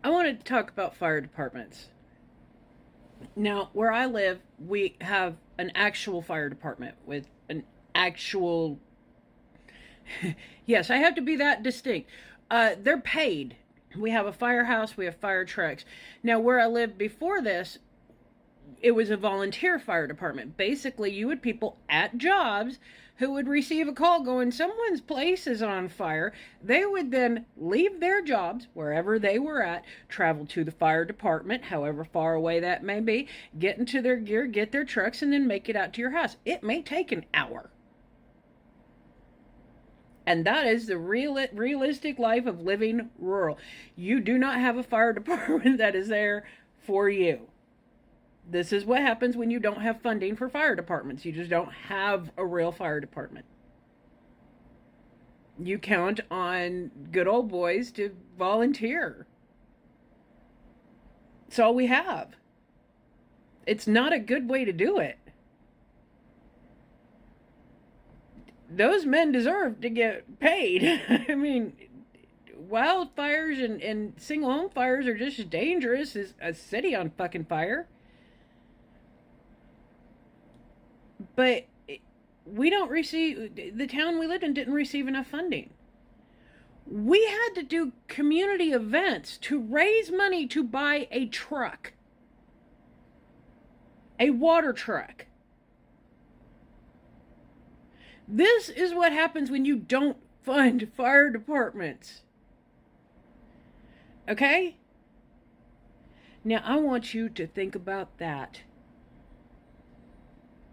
I want to talk about fire departments. Now, where I live, we have an actual fire department with an actual. Yes, I have to be that distinct. They're paid. We have a firehouse, we have fire trucks. Now, where I lived before this, it was a volunteer fire department. Basically, you had people at jobs who would receive a call going, someone's place is on fire. They would then leave their jobs wherever they were at, travel to the fire department, however far away that may be, get into their gear, get their trucks, and then make it out to your house. It may take an hour. And that is the realistic life of living rural. You do not have a fire department that is there for you. This is what happens when you don't have funding for fire departments. You just don't have a real fire department. You count on good old boys to volunteer. It's all we have. It's not a good way to do it. Those men deserve to get paid. I mean, wildfires and single home fires are just as dangerous as a city on fucking fire. But we don't receive, the town we lived in didn't receive enough funding. We had to do community events to raise money to buy a truck, a water truck. This is what happens when you don't fund fire departments. Okay? Now, I want you to think about that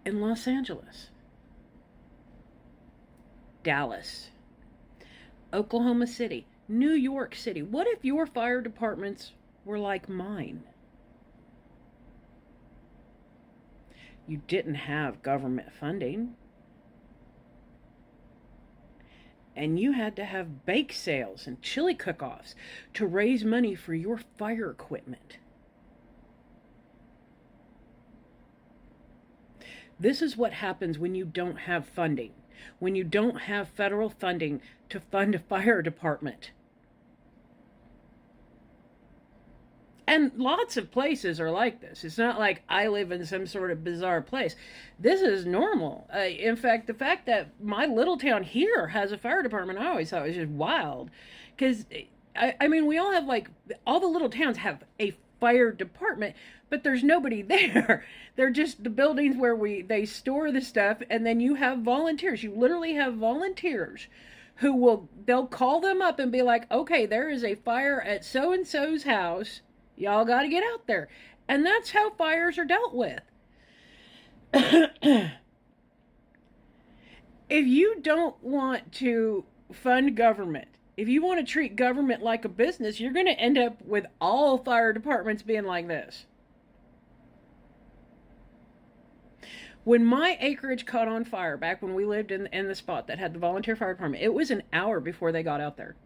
in Los Angeles, Dallas, Oklahoma City, New York City. What if your fire departments were like mine? You didn't have government funding. And you had to have bake sales and chili cook-offs to raise money for your fire equipment. This is what happens when you don't have funding, when you don't have federal funding to fund a fire department. And lots of places are like this. It's not like I live in some sort of bizarre place. This is normal. In fact, the fact that my little town here has a fire department, I always thought was just wild. Because, I mean, we all have all the little towns have a fire department, but there's nobody there. They're just the buildings where they store the stuff, and then you have volunteers. You literally have volunteers they'll call them up and be like, okay, there is a fire at so-and-so's house. Y'all got to get out there. And that's how fires are dealt with. If you don't want to fund government, if you want to treat government like a business, you're going to end up with all fire departments being like this. When my acreage caught on fire back when we lived in the spot that had the volunteer fire department, it was an hour before they got out there.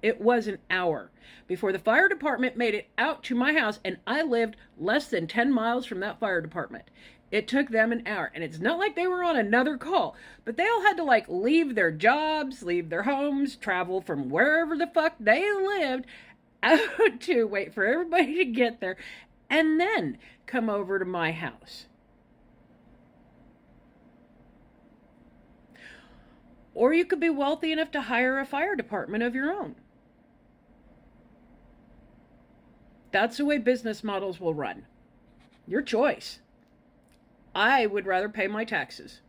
It was an hour before the fire department made it out to my house, and I lived less than 10 miles from that fire department. It took them an hour, and it's not like they were on another call, but they all had to leave their jobs, leave their homes, travel from wherever the fuck they lived out to wait for everybody to get there, and then come over to my house. Or you could be wealthy enough to hire a fire department of your own. That's the way business models will run. Your choice. I would rather pay my taxes.